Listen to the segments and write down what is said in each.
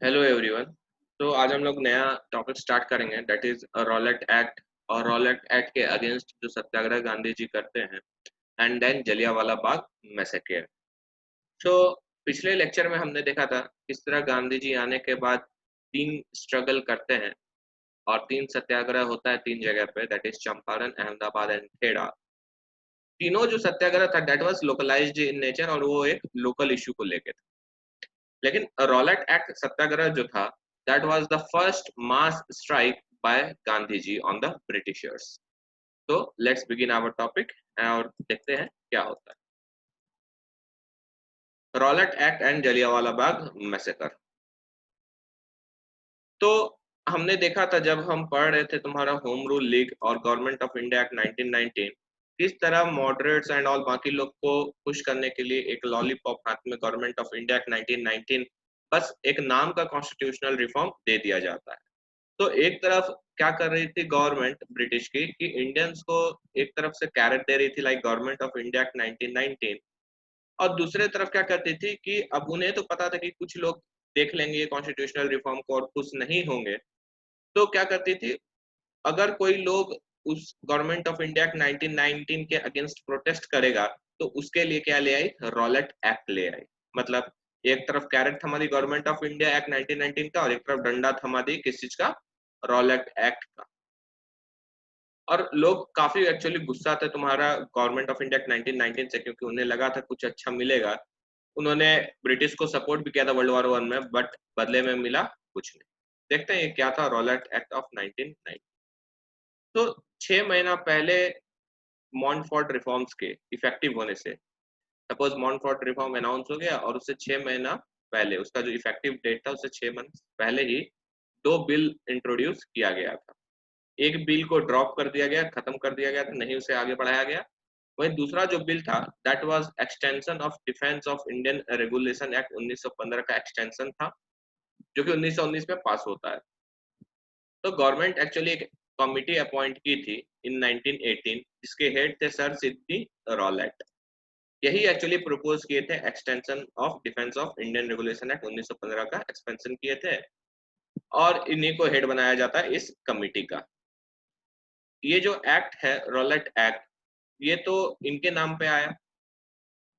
Hello everyone. तो आज हम लोग नया टॉपिक स्टार्ट करेंगे, दैट इज रॉलेट एक्ट। और रॉलेट एक्ट के अगेंस्ट जो सत्याग्रह गांधी जी करते हैं, and then Jallianwala Bagh massacre. तो पिछले लेक्चर में हमने देखा था किस तरह गांधी जी आने के बाद तीन स्ट्रगल करते हैं और तीन सत्याग्रह होता है तीन जगह पे, that is Champaran, Ahmedabad and Kheda. तीनों जो सत्याग्रह था that was localised in nature और वो एक लोकल इशू को लेके था। लेकिन रॉलेट एक्ट सत्याग्रह जो था that was the first mass strike by Gandhi ji on the Britishers. तो लेट्स बिगिन आवर टॉपिक और देखते हैं क्या होता है Rowlatt act and Jallianwala Bagh massacre. तो हमने देखा था जब हम पढ़ रहे थे तुम्हारा होम रूल लीग और गवर्नमेंट ऑफ इंडिया एक्ट 1919, किस तरह मॉडरेट्स एंड ऑल बाकी लोग को खुश करने के लिए एक लॉलीपॉप हाथ में गवर्नमेंट ऑफ इंडिया एक्ट 1919 बस एक नाम का कॉन्स्टिट्यूशनल रिफॉर्म दे दिया जाता है। तो एक तरफ क्या कर रही थी गवर्नमेंट ब्रिटिश की कि इंडियंस को एक तरफ से कैरेट दे रही थी like government of India act 1919, और दूसरे तरफ क्या करती थी कि अब उन्हें तो पता था कि कुछ लोग देख लेंगे ये कॉन्स्टिट्यूशनल रिफॉर्म को और खुश नहीं होंगे। तो क्या करती थी, अगर कोई लोग उस गवर्नमेंट ऑफ इंडिया एक्ट 1919 के अगेंस्ट प्रोटेस्ट करेगा तो उसके लिए क्या ले आई, रॉलेट एक्ट ले आई। मतलब एक तरफ कैरेट थमा दी गवर्नमेंट ऑफ इंडिया एक्ट 1919 का और एक तरफ डंडा थमा दी किस चीज का, रॉलेट एक्ट का। और लोग काफी एक्चुअली गुस्सा थे तुम्हारा गवर्नमेंट ऑफ इंडिया 1919 से, क्योंकि उन्हें लगा था कुछ अच्छा मिलेगा। उन्होंने ब्रिटिश को सपोर्ट भी किया था वर्ल्ड वॉर वन में, बट बदले में मिला कुछ नहीं। देखते हैं ये क्या था रॉलेट एक्ट ऑफ 1919। तो 6 महीना पहले मॉन्टफोर्ट रिफॉर्म्स के इफेक्टिव होने से, सपोज मॉन्टफोर्ट रिफॉर्म अनाउंस हो गया और उससे 6 महीना पहले उसका जो इफेक्टिव डेट था उससे 6 मंथ पहले ही दो बिल इंट्रोड्यूस किया गया था। एक बिल को ड्रॉप कर दिया गया, खत्म कर दिया गया था, नहीं उसे आगे बढ़ाया गया। वही दूसरा जो बिल था that was extension of defence of Indian regulation act 1915 का एक्सटेंशन था, जो कि 1919 में पास होता है। तो गवर्नमेंट एक्चुअली एक कमिटी अपॉइंट की थी इन 1918 जिसके हेड थे सर सिद्दी रॉलेट। यही एक्चुअली प्रपोज किए थे extension of defence of Indian regulation act 1915 का एक्सपेंशन किए थे, और इन्हीं को हेड बनाया जाता है इस कमिटी का। ये जो एक्ट है रॉलेट एक्ट, ये तो इनके नाम पे आया,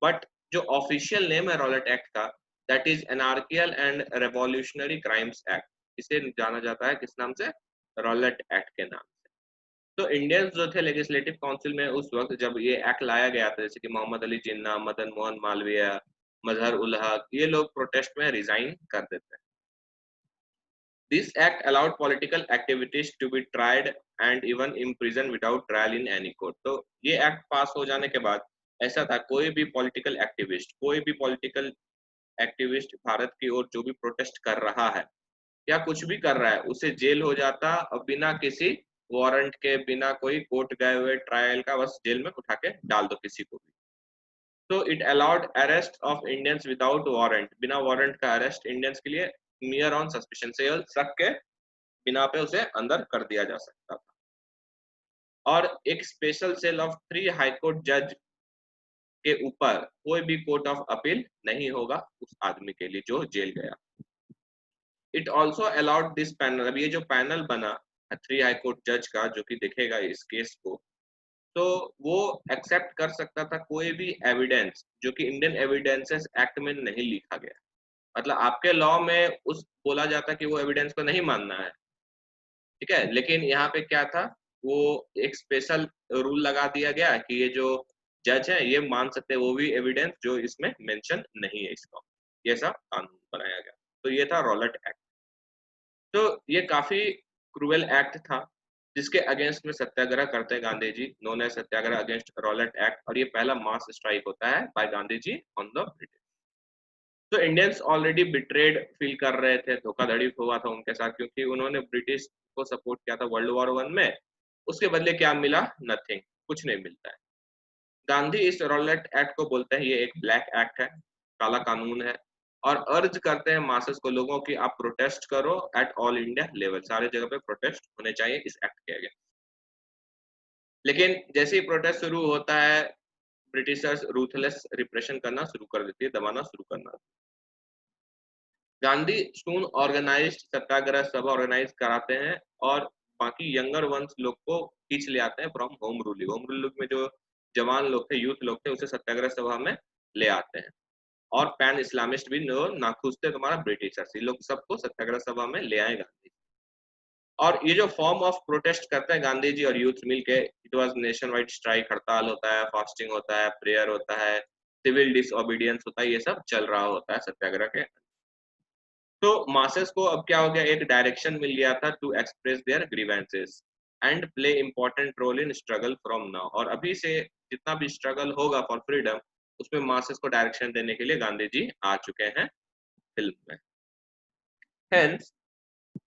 बट जो ऑफिशियल नेम है रॉलेट एक्ट का that is anarchical and revolutionary crimes act. इसे जाना जाता है किस नाम से, रॉलेट एक्ट के नाम से। तो इंडियंस जो थे लेजिस्लेटिव काउंसिल में उस वक्त जब ये एक्ट लाया गया था, जैसे कि मोहम्मद अली जिन्ना, मदन मोहन मालवीय, मजहर उल हक, ये लोग प्रोटेस्ट में रिजाइन कर देते हैं। This act allowed political activities to be tried and even imprison without trial in any court. तो ये एक्ट पास हो जाने के बाद ऐसा था, कोई भी पॉलिटिकल एक्टिविस्ट, कोई भी पॉलिटिकल एक्टिविस्ट भारत की ओर जो भी प्रोटेस्ट कर रहा है या कुछ भी कर रहा है उसे जेल हो जाता, और बिना किसी वारंट के, बिना कोई कोर्ट गए हुए ट्रायल का, बस जेल में उठा के डाल दो किसी को भी। तो it allowed arrest of Indians without warrant, बिना वारंट का अरेस्ट इंडियंस के लिए मियर ऑन सस्पिशन से, शक के बिना पे उसे अंदर कर दिया जा सकता था। और एक स्पेशल सेल ऑफ 3 हाईकोर्ट जज के ऊपर कोई भी कोर्ट ऑफ अपील नहीं होगा उस आदमी के लिए जो जेल गया। It also allowed this panel, अब ये जो पैनल बना 3 हाईकोर्ट जज का जो कि देखेगा इस केस को, तो वो एक्सेप्ट कर सकता था कोई भी एविडेंस जो कि इंडियन एविडेंसेस एक्ट में नहीं लिखा गया। मतलब आपके लॉ में उस बोला जाता कि वो एविडेंस को नहीं मानना है, ठीक है, लेकिन यहाँ पे क्या था, वो एक स्पेशल रूल लगा दिया गया कि ये जो जज है ये मान सकते हैं वो भी एविडेंस जो इसमें मेंशन नहीं है इसका, ये सब कानून बनाया गया। तो ये था रॉलेट एक्ट। तो ये काफी क्रूएल एक्ट था जिसके अगेंस्ट में सत्याग्रह करते हैं Gandhi ji, known as satyagraha against Rowlatt act, और ये पहला मास स्ट्राइक होता है by Gandhi ji on the British. तो इंडियंस ऑलरेडी बिट्रेड फील कर रहे थे, धोखाधड़ी हुआ था उनके साथ, क्योंकि उन्होंने ब्रिटिश को सपोर्ट किया था वर्ल्ड वॉर वन में, उसके बदले क्या मिला, नथिंग, कुछ नहीं मिलता है। गांधी इस रॉलेट एक्ट को बोलते हैं ये एक ब्लैक एक्ट है, काला कानून है, और अर्ज करते हैं मासेस को, लोगों की आप प्रोटेस्ट करो एट ऑल इंडिया लेवल, सारे जगह पे प्रोटेस्ट होने चाहिए इस एक्ट के आगे। लेकिन जैसे ही प्रोटेस्ट शुरू होता है ब्रिटिशर्स रूथलेस रिप्रेशन करना शुरू कर देती है, दबाना शुरू करना। गांधी soon ऑर्गेनाइज्ड सत्याग्रह सभा ऑर्गेनाइज कराते हैं और बाकी यंगर वंस लोग को खींच ले आते हैं फ्रॉम होम रूल में जो जवान लोग थे, यूथ लोग थे, उसे सत्याग्रह सभा में ले आते हैं। और पैन इस्लामिस्ट भी जो नाखुश थे तुम्हारा ब्रिटिशर्स, ये लोग सबको सत्याग्रह सभा में ले आए गांधी। और ये जो फॉर्म ऑफ प्रोटेस्ट करते हैं गांधी जी और यूथ मिलके, it was nation wide strike, हड़ताल होता है, फास्टिंग होता है, प्रेयर होता है, सिविल डिसओबीडियंस होता है, ये सब चल रहा होता है सत्याग्रह के। तो मासेस को अब क्या हो गया, एक डायरेक्शन मिल गया था to express their grievances and play important role in struggle from now. और अभी से जितना भी स्ट्रगल होगा फॉर फ्रीडम, उसमें मासेस को डायरेक्शन देने के लिए गांधी जी आ चुके हैं फिल्म में। Hence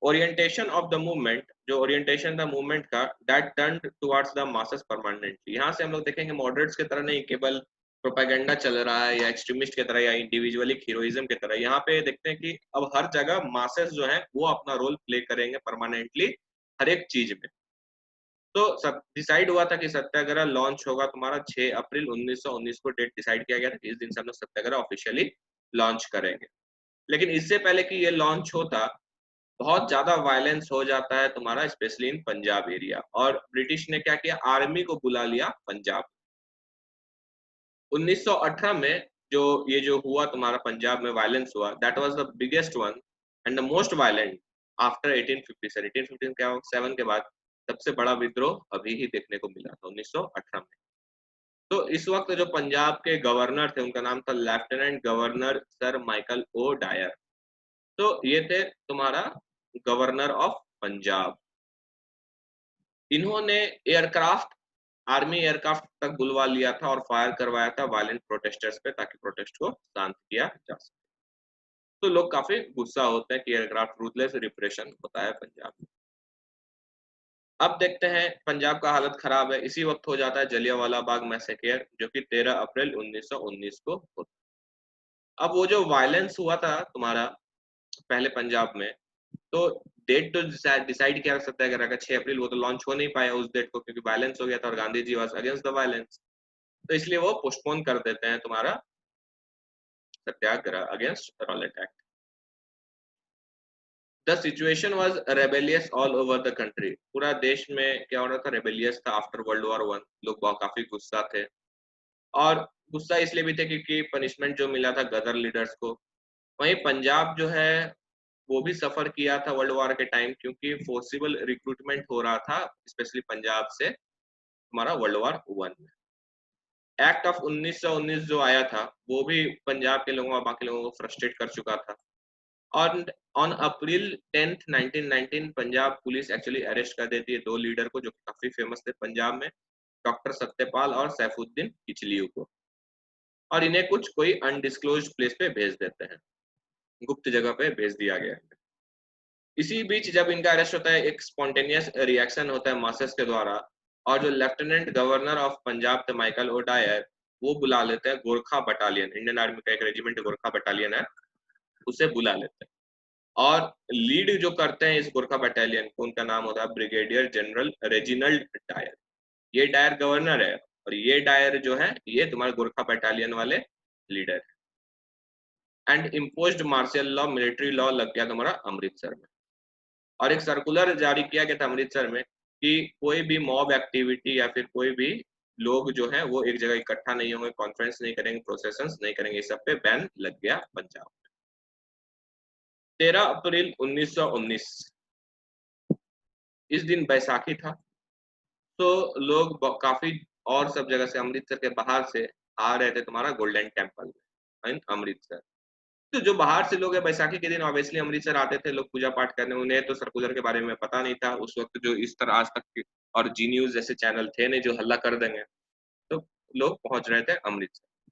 orientation of the movement, जो ओरिएंटेशन था मूवमेंट का, that turn towards the masses permanently. यहाँ से हम लोग देखेंगे मॉडरेट्स की तरह नहीं केवल प्रोपेगेंडा चल रहा है या एक्सट्रीमिस्ट की तरह या इंडिविजुअलिक हीरोइज्म की तरह, यहाँ पे देखते हैं कि अब हर जगह मासेस जो है वो अपना रोल प्ले करेंगे परमानेंटली हर एक चीज में। तो डिसाइड हुआ था कि सत्याग्रह लॉन्च होगा तुम्हारा 6 अप्रैल 1919 को, डेट डिसाइड किया गया था कि इस दिन से हम लोग सत्याग्रह ऑफिशियली लॉन्च करेंगे। लेकिन इससे पहले कि ये लॉन्च होता, बहुत ज्यादा वायलेंस हो जाता है तुम्हारा, स्पेशली इन पंजाब एरिया। और ब्रिटिश ने क्या किया, आर्मी को बुला लिया पंजाब। 1918 में जो ये जो हुआ तुम्हारा पंजाब में वायलेंस हुआ, that was the biggest one and the most violent after 1857। 1857 के बाद सबसे बड़ा विद्रोह अभी ही देखने को मिला था 1918 में। तो इस वक्त जो पंजाब के गवर्नर थे उनका नाम था lieutenant governor sir Michael O'Dwyer. तो ये थे तुम्हारा गवर्नर ऑफ पंजाब। इन्होंने एयरक्राफ्ट, आर्मी एयरक्राफ्ट तक बुलवा लिया था और फायर करवाया था वायलेंट प्रोटेस्टर्स पे, ताकि प्रोटेस्ट को शांत किया जा सके। तो लोग काफी गुस्सा होते हैं कि एयरक्राफ्ट रूथलेस रिप्रेशन होता है पंजाब में। अब देखते हैं पंजाब का हालत खराब है, इसी वक्त हो जाता है जलियांवाला बाग मैसेकर, जो कि 13 अप्रैल 1919 को होता है। अब वो जो वायलेंस हुआ था तुम्हारा पहले पंजाब में, तो डेट तो डिसाइड किया सत्याग्रह का 6 अप्रैल, वो तो लॉन्च हो नहीं पाया उस डेट को क्योंकि वायलेंस हो गया था और Gandhi ji was against the violence. तो इसलिए वो पोस्टपोन कर देते हैं तुम्हारा satyagraha against Rowlatt Act. The situation was rebellious all over the country. पूरा देश में क्या हो रहा था, रेबेलियस था। आफ्टर वर्ल्ड वॉर वन लोग बहुत काफी गुस्सा थे, और गुस्सा इसलिए भी थे क्योंकि पनिशमेंट जो मिला था गदर लीडर्स को। वहीं पंजाब जो है वो भी सफर किया था वर्ल्ड वॉर के टाइम, क्योंकि फोर्सिबल रिक्रूटमेंट हो रहा था स्पेशली पंजाब से हमारा वर्ल्ड वॉर वन में। एक्ट ऑफ 1919 जो आया था वो भी पंजाब के लोगों और बाकी लोगों को फ्रस्ट्रेट कर चुका था। और on April 10 1919 Punjab police actually arrest कर देती है दो लीडर को जो काफी फेमस थे पंजाब में, डॉक्टर सत्यपाल और सैफुद्दीन किचलियू को। और इन्हें कुछ कोई अनडिस्क्लोज्ड प्लेस पे भेज देते हैं, गुप्त जगह पे भेज दिया गया है। इसी बीच जब इनका अरेस्ट होता है, एक स्पॉन्टेनियस रिएक्शन होता है मासेस के द्वारा, और जो लेफ्टिनेंट गवर्नर ऑफ पंजाब थे माइकल ओडायर, वो बुला लेते हैं गोरखा बटालियन, इंडियन आर्मी का एक रेजिमेंट गोरखा बटालियन है, उसे बुला लेते हैं। और लीड जो करते हैं इस गोरखा बटालियन को, उनका नाम होता है ब्रिगेडियर जनरल रेजिनल्ड डायर। ये डायर गवर्नर है और ये डायर जो है ये तुम्हारे गोरखा बटालियन वाले लीडर है। And imposed martial law, military law लग गया तुम्हारा अमृतसर में। और एक सर्कुलर जारी किया गया था अमृतसर में कि कोई भी मॉब एक्टिविटी या फिर कोई भी लोग जो है वो एक जगह इकट्ठा नहीं होंगे, कॉन्फ्रेंस नहीं करेंगे, प्रोसेशंस नहीं करेंगे, इस सब पे बैन लग गया पंजाब में। 13 अप्रैल 1919 इस दिन बैसाखी था। तो लोग काफी और सब जगह से, अमृतसर के बाहर से आ रहे थे तुम्हारा गोल्डन टेम्पल में अमृतसर। तो जो बाहर से लोग है बैसाखी के दिन ऑब्वियसली अमृतसर आते थे लोग पूजा पाठ करने, उन्हें तो सर्कुलर के बारे में पता नहीं था उस वक्त, जो इस तरह आज तक के और जी न्यूज जैसे चैनल थे नहीं जो हल्ला कर देंगे। तो लोग पहुंच रहे थे अमृतसर।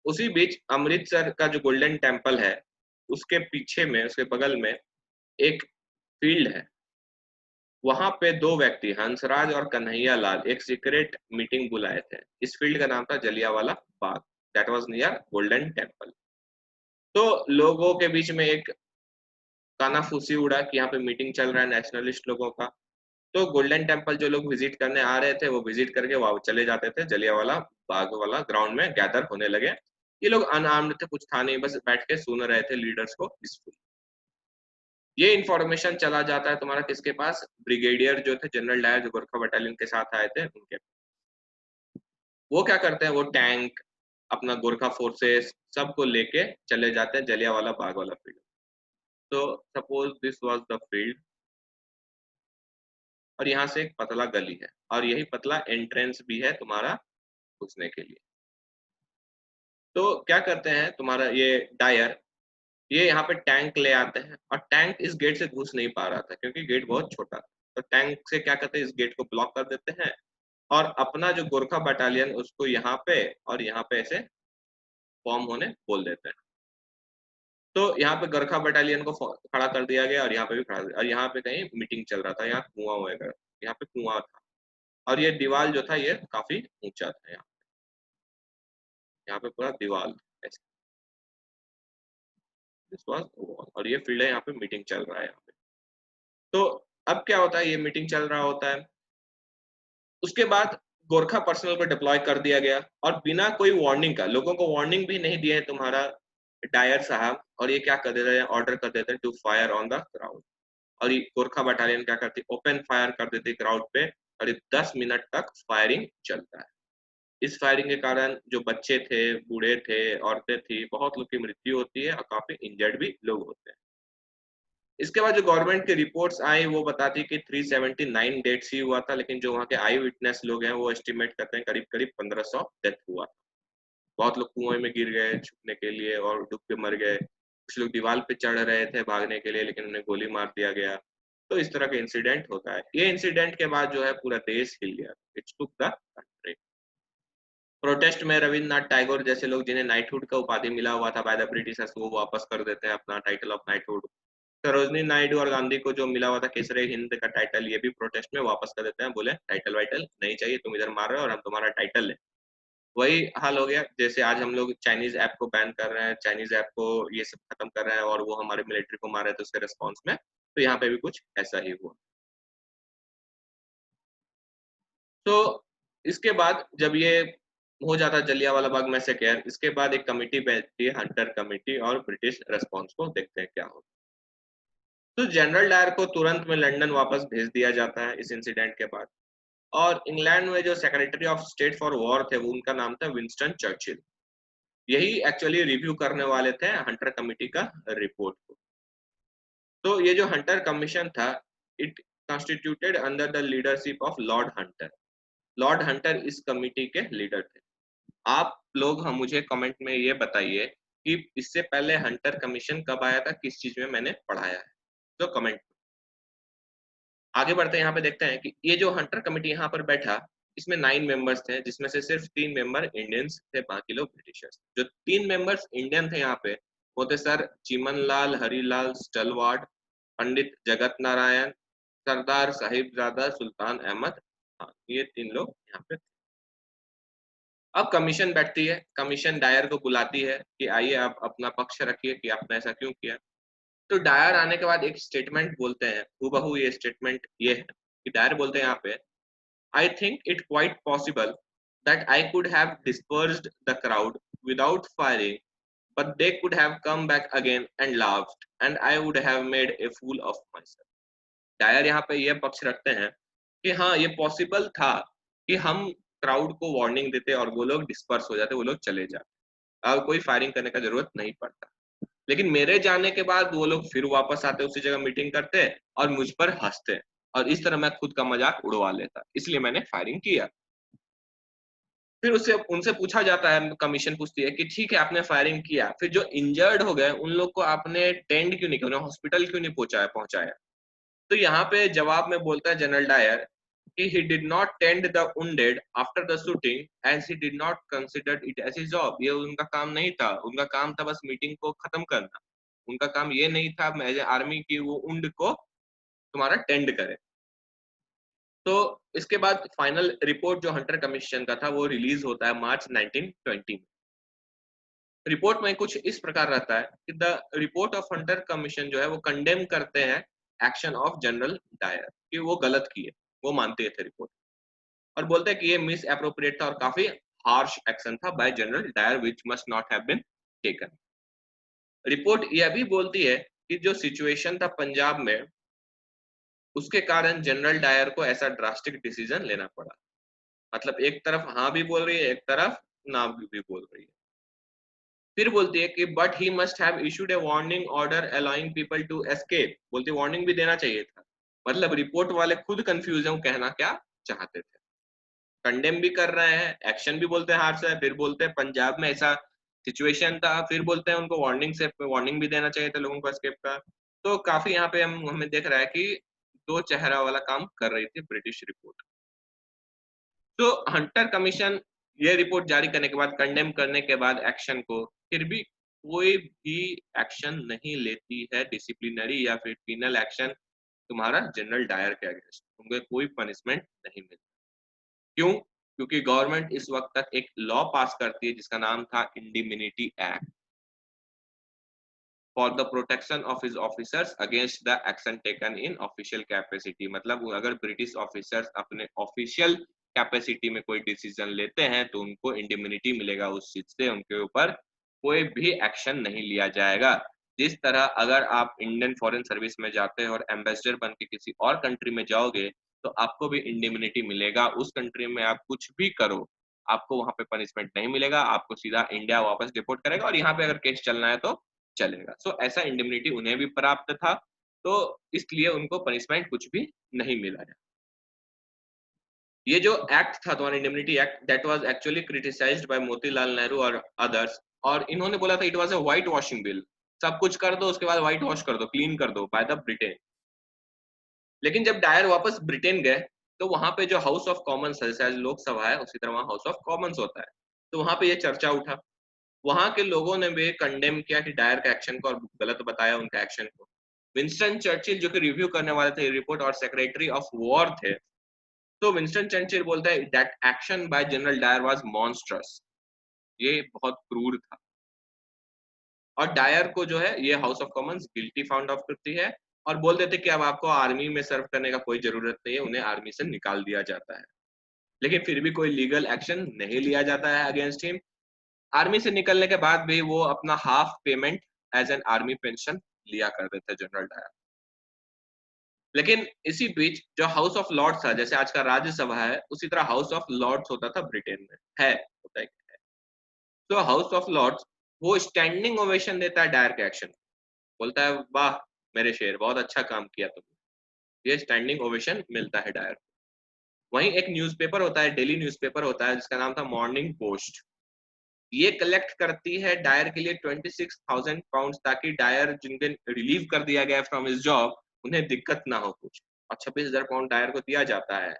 उसी बीच अमृतसर का जो गोल्डन टेम्पल है उसके पीछे में, उसके बगल में एक फील्ड है। वहां पे दो व्यक्ति हंसराज और कन्हैया लाल एक सीक्रेट मीटिंग बुलाए थे। इस फील्ड का नाम था Jallianwala Bagh, that was near Golden Temple. तो लोगों के बीच में एक कानाफूसी उड़ा कि यहाँ पे मीटिंग चल रहा है नेशनलिस्ट लोगों का। तो गोल्डन टेम्पल जो लोग विजिट करने आ रहे थे वो विजिट करके वहां चले जाते थे, जलियांवाला बाग वाला ग्राउंड में गैदर होने लगे। ये लोग अनआर्म्ड थे, कुछ था नहीं, बस बैठ के सुन रहे थे लीडर्स को पीसफुल। ये इंफॉर्मेशन चला जाता है तुम्हारा किसके पास, ब्रिगेडियर जो थे, जनरल डायर जो गोरखा बटालियन के साथ आए थे उनके। वो क्या करते हैं, वो टैंक, अपना गोरखा फोर्सेस सबको लेके चले जाते हैं जलियांवाला बाग वाला फील्ड। तो suppose this was the field, और यहाँ से एक पतला गली है, और यही पतला एंट्रेंस भी है तुम्हारा घुसने के लिए। तो क्या करते हैं तुम्हारा ये डायर, ये यहाँ पे टैंक ले आते हैं, और टैंक इस गेट से घुस नहीं पा रहा था क्योंकि गेट बहुत छोटा था। तो टैंक से क्या करते हैं, इस गेट को ब्लॉक कर देते हैं, और अपना जो गोरखा बटालियन उसको यहाँ पे और यहाँ पे ऐसे फॉर्म होने बोल देते हैं। तो यहाँ पे गोरखा बटालियन को खड़ा कर दिया गया, और यहाँ पे भी खड़ा, और यहाँ पे कहीं मीटिंग चल रहा था, यहाँ कुआं वगैरह, यहाँ पे कुआं था, और ये दीवार जो था ये काफी ऊंचा था, यहाँ पे पूरा दीवार ऐसे, दिस वाज वॉल, और ये फील्ड है, यहाँ पे मीटिंग चल रहा है यहाँ पे। तो अब क्या होता है, ये मीटिंग चल रहा होता है, उसके बाद गोरखा पर्सनल को डिप्लॉय कर दिया गया, और बिना कोई वार्निंग का, लोगों को वार्निंग भी नहीं दिया है तुम्हारा डायर साहब, और ये क्या कर देते हैं, ऑर्डर कर देते हैं to fire on the crowd. और ये गोरखा बटालियन क्या करती है, ओपन फायर कर देती है क्राउड पे, और ये 10 मिनट तक फायरिंग चलता है। इस फायरिंग के कारण जो बच्चे थे, बूढ़े थे, औरतें थी, बहुत लोग की मृत्यु होती है, और काफी इंजर्ड भी लोग होते हैं। इसके बाद जो गवर्नमेंट की रिपोर्ट्स आई वो बताती है कि 379 डेथ्स ही हुआ था, लेकिन जो वहाँ के आई विटनेस लोग हैं वो एस्टिमेट करते हैं करीब करीब 1500 डेथ हुआ। बहुत लोग कुएं में गिर गए छुपने के लिए और डूब के मर गए, कुछ लोग दीवार पे चढ़ रहे थे भागने के लिए, लेकिन उन्हें गोली मार दिया गया। तो इस तरह का इंसिडेंट होता है। ये इंसिडेंट के बाद जो है पूरा देश हिल गया, it's took the country. Protest में रविन्द्रनाथ टैगोर जैसे लोग, जिन्हें नाइटहुड का उपाधि मिला हुआ था बाय द ब्रिटिशर्स, वो वापस कर देते हैं अपना title of knighthood. Sarojini Naidu और गांधी को जो मिला हुआ था केसरे हिंद का टाइटल, ये भी प्रोटेस्ट में वापस कर देते हैं, बोले टाइटल वाइटल नहीं चाहिए, तुम इधर मार रहे हो और हम तुम्हारा टाइटल ले। वही हाल हो गया जैसे आज हम लोग चाइनीज ऐप को बैन कर रहे हैं, चाइनीज ऐप को ये सब खत्म कर रहे हैं, और वो हमारे मिलिट्री को मार रहे थे उसके रिस्पॉन्स में। तो यहाँ पे भी कुछ ऐसा ही हुआ। तो इसके बाद जब ये हो जाता जलियांवाला बाग मैसेकर, इसके बाद एक कमिटी बैठती है, हंटर कमिटी, और ब्रिटिश रेस्पॉन्स को देखते हैं क्या होता है। तो जनरल डायर को तुरंत में लंदन वापस भेज दिया जाता है इस इंसिडेंट के बाद। और इंग्लैंड में जो secretary of state for war थे, वो उनका नाम था विंस्टन चर्चिल। यही एक्चुअली रिव्यू करने वाले थे हंटर कमिटी का रिपोर्ट को। तो ये जो हंटर कमीशन था, it constituted under the leadership of Lord Hunter. Lord Hunter इस कमिटी के लीडर थे। आप लोग हम मुझे कमेंट में ये बताइए कि इससे पहले हंटर कमीशन कब आया था, किस चीज में मैंने पढ़ाया है, तो कमेंट। आगे बढ़ते हैं, यहाँ पे देखते हैं कि ये जो हंटर कमेटी यहाँ पर बैठा, इसमें 9 मेंबर्स थे, जिसमें से सिर्फ 3 मेंबर इंडियंस थे, बाकी लोग ब्रिटिशर्स। जो 3 मेंबर्स इंडियन थे यहाँ पे, वो थे सर चिमनलाल हरिलाल स्टलवार्ड, पंडित जगत नारायण, सरदार साहिबजादा सुल्तान अहमद खान। ये 3 लोग यहाँ पे थे। अब कमीशन बैठती है, कमीशन डायर को बुलाती है कि आइए आप अपना पक्ष रखिए कि आपने ऐसा क्यों किया। तो डायर आने के बाद एक स्टेटमेंट बोलते हैं, हूबहू ये स्टेटमेंट ये है कि डायर बोलते हैं यहाँ पे, I think it quite possible that I could have dispersed the crowd without firing, but they could have come back again and laughed, and I would have made a fool of myself. Dyer यहाँ पे यह पक्ष रखते हैं कि हाँ ये possible था कि हम क्राउड को वार्निंग देते और वो लोग डिस्पर्स हो जाते, वो लोग चले जाते, अब कोई फायरिंग करने का जरूरत नहीं पड़ता। लेकिन मेरे जाने के बाद वो लोग फिर वापस आते, उसी जगह मीटिंग करते और मुझ पर हंसते, और इस तरह मैं खुद का मजाक उड़वा लेता, इसलिए मैंने फायरिंग किया। फिर उससे उनसे पूछा जाता है, कमीशन पूछती है कि ठीक है आपने फायरिंग किया, फिर जो इंजर्ड हो गए उन लोग को आपने टेंड क्यों नहीं किया, उन्हें हॉस्पिटल क्यों नहीं पहुंचाया। तो यहाँ पे जवाब में बोलता है जनरल डायर कि he did not tend the wounded after the shooting as he did not consider it as his job। ये उनका काम नहीं था, उनका काम था बस मीटिंग को खत्म करना। उनका काम ये नहीं था एज आर्मी की वो उंड को तुम्हारा टेंड करे। तो इसके बाद फाइनल रिपोर्ट जो हंटर कमीशन का था वो रिलीज होता है मार्च 1920 में। रिपोर्ट में कुछ इस प्रकार रहता है कि the report of Hunter commission जो है वो कंडेम करते हैं एक्शन ऑफ जनरल डायर कि वो गलत किए, वो मानते थे रिपोर्ट, और बोलते हैं कि ये मिस अप्रोप्रिएट था और काफी हार्श एक्शन था by general Dyer which must not have been taken. Report यह भी बोलती है कि जो सिचुएशन था पंजाब में, उसके कारण जनरल डायर को ऐसा ड्रास्टिक डिसीजन लेना पड़ा। मतलब एक तरफ हाँ भी बोल रही है, एक तरफ ना भी बोल रही है। फिर बोलती है कि but he must have issued a warning order allowing people to escape. बोलती वार्निंग भी देना चाहिए था। मतलब रिपोर्ट वाले खुद कंफ्यूज हैं क्या चाहते थे। कंडेम भी कर रहे हैं, एक्शन भी बोलते हैं हार से, फिर बोलते हैं पंजाब में ऐसा सिचुएशन था, फिर बोलते हैं उनको वार्निंग भी देना चाहिए था लोगों को एस्केप का। तो काफी यहाँ पे हमें देख रहा है कि दो चेहरा वाला काम कर रही थी ब्रिटिश रिपोर्ट। तो हंटर कमीशन ये रिपोर्ट जारी करने के बाद, कंडेम करने के बाद एक्शन को, फिर भी कोई भी एक्शन नहीं लेती है डिसिप्लिनरी या फिर पिनल एक्शन तुम्हारा जनरल डायर के अगेंस्ट, उनको कोई पनिशमेंट नहीं मिलता। क्यों? क्योंकि गवर्नमेंट इस वक्त तक एक लॉ पास करती है जिसका नाम था indemnity act for the protection of his officers against the action taken in official capacity. मतलब अगर ब्रिटिश ऑफिसर्स अपने ऑफिशियल कैपेसिटी में कोई डिसीजन लेते हैं तो उनको इंडिमिनिटी मिलेगा, उस चीज से उनके ऊपर कोई भी एक्शन नहीं लिया जाएगा। जिस तरह अगर आप इंडियन फॉरेन सर्विस में जाते हैं और एम्बेसडर बन के किसी और कंट्री में जाओगे तो आपको भी इंडिमिनिटी मिलेगा। उस कंट्री में आप कुछ भी करो, आपको वहां पे पनिशमेंट नहीं मिलेगा, आपको सीधा इंडिया वापस डिपोर्ट करेगा और यहाँ पे अगर केस चलना है तो चलेगा। सो ऐसा इंडिमिनिटी उन्हें भी प्राप्त था, तो इसलिए उनको पनिशमेंट कुछ भी नहीं मिला है। ये जो एक्ट था तुम्हारा indemnity act, that was actually criticised by Motilal Nehru और अदर्स, और इन्होंने बोला था it was a white washing bill. सब कुछ कर दो उसके बाद व्हाइट वॉश कर दो, क्लीन कर दो बाय द ब्रिटेन। लेकिन जब डायर वापस ब्रिटेन गए तो वहां पे जो हाउस ऑफ कॉमन्स है, जैसे लोकसभा है उसी तरह वहां हाउस ऑफ कॉमन्स होता है, तो वहां पे ये चर्चा उठा। वहां के लोगों ने भी कंडेम किया कि डायर का एक्शन को और गलत बताया उनका एक्शन को। विंस्टन चर्चिल जो कि रिव्यू करने वाले थे रिपोर्ट और सेक्रेटरी ऑफ वॉर थे, तो विंस्टन चर्चिल बोलता है that action by general Dyer was monstrous, ये बहुत क्रूर था। और डायर को जो है ये house of Commons guilty found of करती है और बोल देते कि अब आपको आर्मी में सर्व करने का कोई जरूरत नहीं है, उन्हें आर्मी से निकाल दिया जाता है। लेकिन फिर भी कोई लीगल एक्शन नहीं लिया जाता है अगेंस्ट हिम। आर्मी से निकलने के बाद भी वो अपना half payment as an army pension लिया करते थे जनरल डायर। लेकिन इसी बीच जो हाउस ऑफ लॉर्ड्स था, जैसे आज का राज्यसभा है उसी तरह हाउस ऑफ लॉर्ड्स होता था ब्रिटेन में, है होता है। तो हाउस ऑफ लॉर्ड्स वो स्टैंडिंग ओवेशन देता है डायर के एक्शन, बोलता है वाह मेरे शेर बहुत अच्छा काम किया तुमने, ये स्टैंडिंग ओवेशन मिलता है डायर। वहीं एक न्यूज़पेपर होता है, डेली न्यूज़पेपर होता है जिसका नाम था मॉर्निंग पोस्ट, ये कलेक्ट करती है डायर के लिए 26,000 पाउंड, ताकि डायर जिनके रिलीव कर दिया गया फ्रॉम हिज जॉब उन्हें दिक्कत ना हो कुछ, और 26,000 पाउंड डायर को दिया जाता है।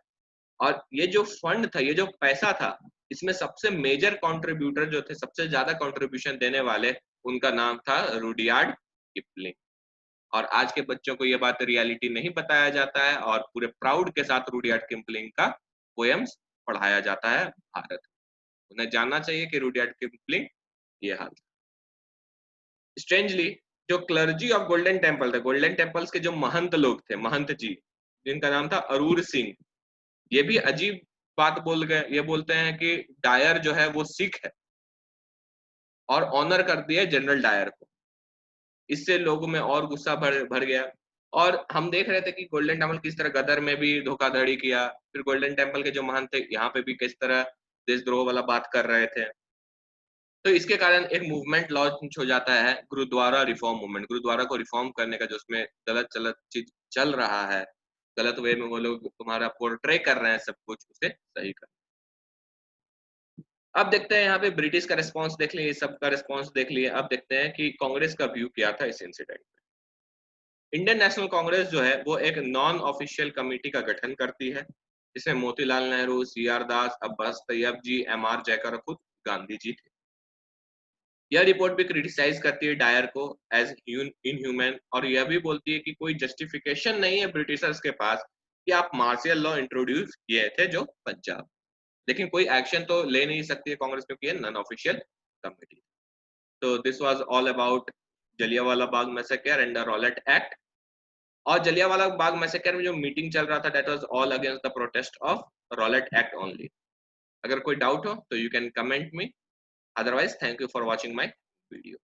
और ये जो फंड था, ये जो पैसा था, इसमें सबसे मेजर कंट्रीब्यूटर जो थे, सबसे ज्यादा कंट्रीब्यूशन देने वाले, उनका नाम था रुडयार्ड किपलिंग। और आज के बच्चों को ये बात रियलिटी नहीं बताया जाता है और पूरे प्राउड के साथ रुडयार्ड किपलिंग का पोएम्स पढ़ाया जाता है भारत। उन्हें जानना चाहिए कि रुडयार्ड किपलिंग ये हाल। स्ट्रेंजली जो क्लर्जी ऑफ गोल्डन टेम्पल थे, गोल्डन टेम्पल्स के जो महंत लोग थे, महंत जी जिनका नाम था अरूर सिंह, ये भी अजीब बात बोल गए। ये बोलते हैं कि डायर जो है वो सिख है और ऑनर कर दिया जनरल डायर को। इससे लोगों में और गुस्सा भर भर गया। और हम देख रहे थे कि गोल्डन टेम्पल किस तरह गदर में भी धोखाधड़ी किया, फिर गोल्डन टेम्पल के जो महंत थे यहाँ पे भी किस तरह देशद्रोह वाला बात कर रहे थे। तो इसके कारण एक मूवमेंट लॉन्च हो जाता है, गुरुद्वारा रिफॉर्म मूवमेंट। गुरुद्वारा को रिफॉर्म करने का जो उसमें गलत चलत चीज चल रहा है, गलत वे में वो लोग तुम्हारा पोर्ट्रे कर रहे हैं सब कुछ, उसे सही कर। अब देखते हैं यहाँ पे ब्रिटिश का रिस्पांस देख लिए, सबका रिस्पांस देख लिए। अब देखते हैं कि कांग्रेस का व्यू क्या था इस इंसिडेंट में। इंडियन नेशनल कांग्रेस जो है वो एक नॉन ऑफिशियल कमेटी का गठन करती है, जिसमें मोतीलाल नेहरू, सी आर दास, अब्बास तैयब जी, एम आर जयकर और खुद गांधी जी थे। यह रिपोर्ट भी क्रिटिसाइज करती है डायर को एज इनह्यूमन, और यह भी बोलती है कि कोई जस्टिफिकेशन नहीं है ब्रिटिशर्स के पास कि आप मार्शियल लॉ इंट्रोड्यूस किए थे जो पंजाब, लेकिन कोई एक्शन तो ले नहीं सकती है कांग्रेस क्योंकि ये नॉन ऑफिशियल कमेटी। तो this was all about Jallianwala Bagh massacre and the Rowlatt act. और जलियांवाला बाग मैसेकर में जो मीटिंग चल रहा था, that was all against the protest of Rowlatt act only. अगर कोई डाउट हो तो you can comment me, otherwise thank you for watching my video.